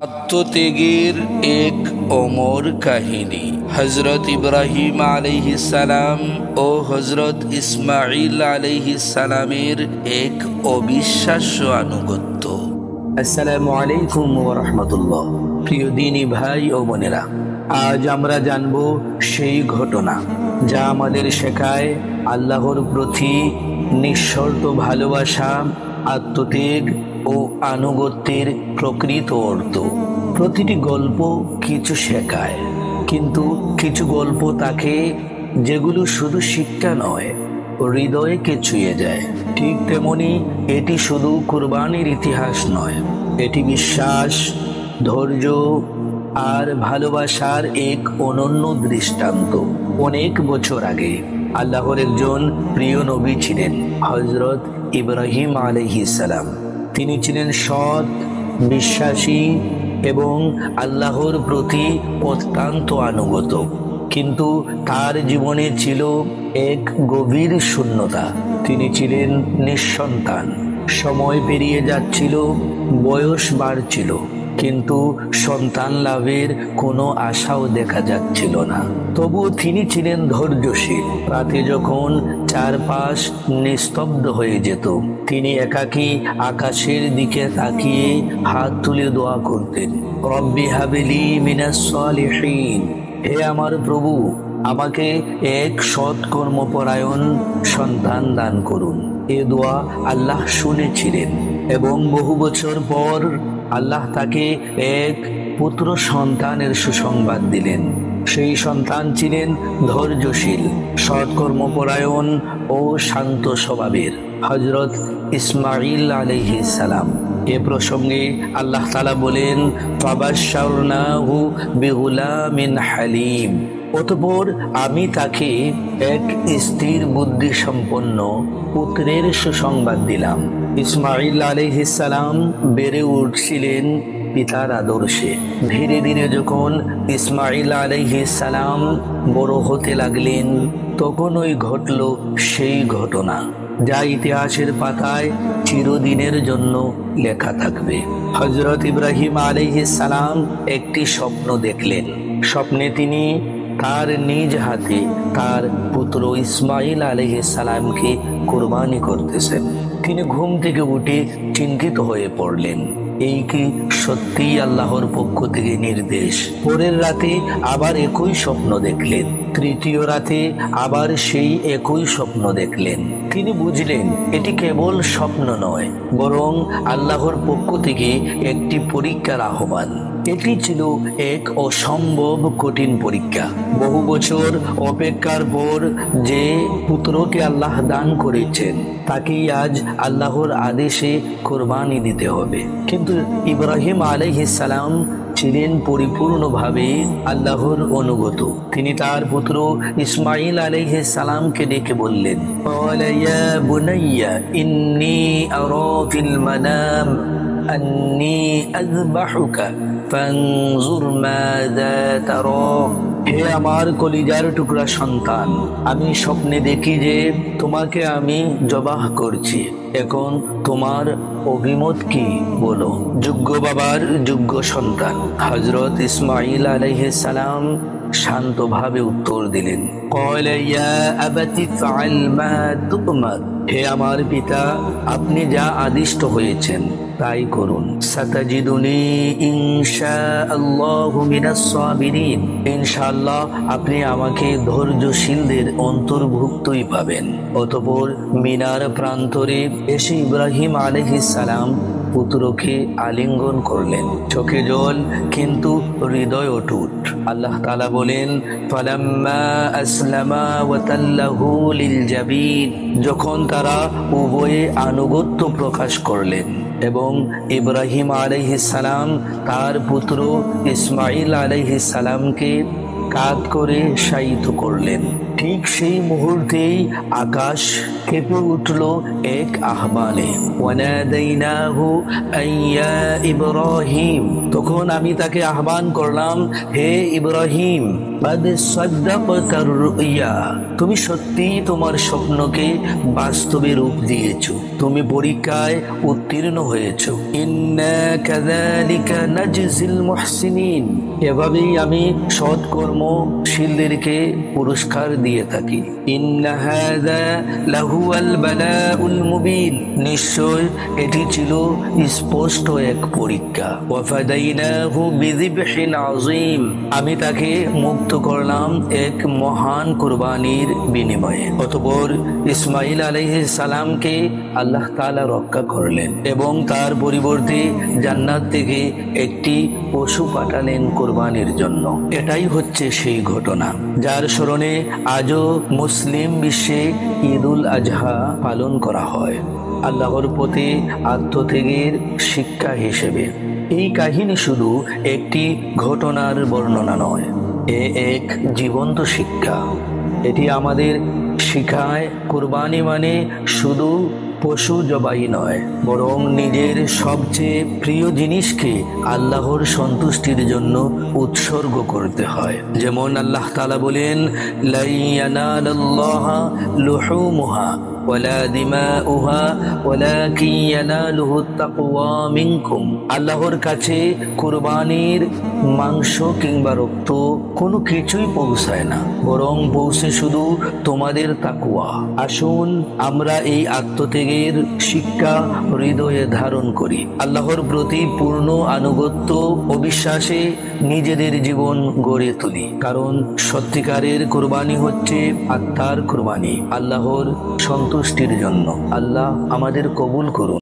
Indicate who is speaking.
Speaker 1: আত্মত্যাগের এক অমর কাহিনী। হযরত ইব্রাহিম আলাইহিস সালাম ও হযরত ইসমাঈল আলাইহিস সালামের এক অবিশ্বাস্য আনুগত্য।
Speaker 2: আসসালামু আলাইকুম ওয়া রাহমাতুল্লাহ। প্রিয় দিনী ভাই ও বোনেরা, আজ আমরা জানব সেই ঘটনা যা আমাদের শেখায় আল্লাহর প্রতি নিঃশর্ত ভালোবাসা, আত্মত্যাগ ও আনুগত্যের প্রকৃত অর্থ। প্রতিটি গল্প কিছু শেখায়, কিন্তু কিছু গল্প থাকে যেগুলো শুধু শিক্ষা নয়, হৃদয়কে ছুঁয়ে যায়। ঠিক তেমনি এটি শুধু কুরবানির ইতিহাস নয়, এটি বিশ্বাস, ধৈর্য আর ভালোবাসার এক অনন্য দৃষ্টান্ত। অনেক বছর আগে আল্লাহর একজন প্রিয় নবী ছিলেন, হযরত ইব্রাহিম আলাইহিস সালাম। তিনি ছিলেন সৎ, বিশ্বাসী এবং আল্লাহর প্রতি অত্যন্ত আনুগত। কিন্তু তার জীবনে ছিল এক গভীর শূন্যতা। তিনি ছিলেন নিঃসন্তান। সময় পেরিয়ে যাচ্ছিল, বয়স বাড়ছিল, কিন্তু সন্তান লাভের কোনো আশাও দেখা যাচ্ছিল না। তবুও তিনি ছিলেন ধৈর্যশীল। রাতে যখন চারপাশ নিস্তব্ধ হয়ে যেত, তিনি একাকী আকাশের দিকে তাকিয়ে হাত তুলে দোয়া করতেন, রব্বি হাবিলি মিনাস সালিহিন। হে আমার প্রভু, আমাকে এক সৎ কর্মপরায়ণ সন্তান দান করুন। এ দোয়া আল্লাহ শুনেছিলেন এবং বহু বছর পর আল্লাহ তাকে এক পুত্র সন্তানের সুসংবাদ দিলেন। সেই সন্তান ছিলেন ধৈর্যশীল, সৎ কর্মপরায়ণ ও শান্ত স্বভাবের, হযরত ইসমাঈল আলাইহিস সালাম। এ প্রসঙ্গে আল্লাহ তাআলা বলেন, ফাবাশশারনাহু বিগুলামিন হালিম। অতঃপর আমি তাকে এক স্থির বুদ্ধি সম্পন্ন পুত্রের সুসংবাদ দিলাম। ইসমাঈল আলাইহিস সালাম বেড়ে উঠছিলেন পিতার আদর্শে। ধীরে ধীরে যখন ইসমাঈল আলাইহিস সালাম বড় হতে লাগলেন, তখনই ঘটল সেই ঘটনা যা ইতিহাসের পাতায় চিরদিনের জন্য লেখা থাকবে। হযরত ইব্রাহিম আলাইহিস সালাম একটি স্বপ্ন দেখলেন। স্বপ্নে তিনি তার নিজ হাতে তার পুত্র ইসমাঈল আলাইহিস সালামকে কুরবানি করতেছেন। তিনি ঘুম থেকে উঠে চিন্তিত হয়ে পড়লেন, এই কি সত্যি আল্লাহর পক্ষ থেকে নির্দেশ? পরের রাতে আবার একই স্বপ্ন দেখলেন। তৃতীয় রাতে আবার সেই একই স্বপ্ন দেখলেন। তিনি বুঝলেন এটি কেবল স্বপ্ন নয়, বরং আল্লাহর পক্ষ থেকে একটি পরীক্ষার আহ্বান। এটি ছিল এক অসম্ভব কঠিন পরীক্ষা। বহু বছর অপেক্ষার পর যে পুত্রকে আল্লাহ দান করেছেন, তাকেই আজ আল্লাহর আদেশে কুরবানি দিতে হবে। কিন্তু ইব্রাহিম আলাইহিস সালাম ছিলেন পরিপূর্ণভাবে আল্লাহর অনুগত। তিনি তার পুত্র ইসমাঈল আলাইহিস সালামকে ডেকে বললেন, ক্বালা ইয়া বুনাইয়া ইন্নী আরা ফিল মানাম আন্নী আযবাহুকা ফানজুর মাযা তারা। হে আমার কলিজার টুকরা সন্তান, আমি স্বপ্নে দেখি যে তোমাকে আমি জবাহ করছি। এখন তোমার অভিমত কি, বলো। যোগ্য বাবার যোগ্য সন্তান হযরত ইসমাঈল আলাইহিস সালাম শান্তভাবে উত্তর দিলেন, ক্বালা ইয়া আবাতি ফাআল মা তু'মার। হে আমার পিতা, আপনি যা আদিষ্ট হয়েছেন তাই করুন। সাতাজিদুনি ইনশাআল্লাহু মিনাস সাবিরিন। ইনশাআল্লাহ আপনি আমাকে ধৈর্যশীলদের অন্তর্ভুক্তই পাবেন। অতঃপর মিনার প্রান্তরে এসে ইব্রাহিম আলাইহিস সালাম পুত্রকে আলিঙ্গন করলেন। চোখে জল, কিন্তু হৃদয় অটুট। আল্লাহ তাআলা বলেন, ফালাম্মা আসলামা ওয়া তাল্লাহু লিল জাবিন। যখন তারা উভয়ে আনুগত্য প্রকাশ করলেন এবং ইব্রাহিম আলাইহিস সালাম তার পুত্র ইসমাঈল আলাইহিস সালামকে কাঁধ করে শায়িত করলেন, ঠিক সেই মুহূর্তেই আকাশ কেঁপে উঠল এক আহ্বানে, ওয়ানাদাইনাহু আইয়া ইব্রাহিম। তখন আমি তাকে আহ্বান করলাম, হে ইব্রাহিম, قد صدقت الرؤيا, তুমি সত্যিই তোমার স্বপ্নকে বাস্তবে রূপ দিয়েছো। তুমি পরীক্ষায় উত্তীর্ণ হয়েছো। ইন্না কাযালিকা নাজজিল মুহসিনিন, এভাবেই আমি সৎকর্মশীলদেরকে পুরস্কার দিয়ে থাকি। ইন্না হাযা লাহুয়াল বালাউল মুবিন, নিশ্চয় এটি ছিল স্পষ্ট এক পরীক্ষা। ওয়া ফাদাইনাহু বিযিবহিন আযীম, আমি তাকে মুক্ত করলাম এক মহান কুরবানির বিনিময়ে। অতঃপর ইসমাঈল আলাইহিস সালামকে আল্লাহ তাআলা রক্ষা করলেন এবং তার পরিবর্তে জান্নাত থেকে একটি পশু পাঠালেন কুরবানির জন্য। এটাই হচ্ছে সেই ঘটনা যার স্মরণে আজও মুসলিম বিশ্বে ঈদুল আজহা পালন করা হয়, আল্লাহর প্রতি আত্মত্যাগের শিক্ষা হিসেবে। এই কাহিনী শুধু একটি ঘটনার বর্ণনা নয়, এক জীবন্ত শিক্ষা। এটি আমাদের শিখায় কুরবানি মানে শুধু পশু জবাই নয়, বরং নিজের সবচেয়ে প্রিয় জিনিসকে আল্লাহর সন্তুষ্টির জন্য উৎসর্গ করতে হয়। যেমন আল্লাহ তাআলা বলেন, লা ইয়ানালাল্লাহা লুহুমুহা ওয়ালা দিমাউহা ওয়ালাকিন ইয়ানালুহুত তাকওয়া মিনকুম, আল্লাহর কাছে কুরবানির মাংস কিংবা রক্ত কোনো কিছুই পৌঁছায় না, বরং পৌঁছে শুধু তোমাদের তাকওয়া। আসুন আমরা এই আত্মত্যাগের শিক্ষা হৃদয়ে ধারণ করি, আল্লাহর প্রতি পূর্ণ আনুগত্য ও বিশ্বাসে নিজেদের জীবন গড়ে তুলি। কারণ সত্যিকারের কুরবানি হচ্ছে আত্মার কুরবানি, আল্লাহর সন্তুষ্টির জন্য। আল্লাহ আমাদের কবুল করুন।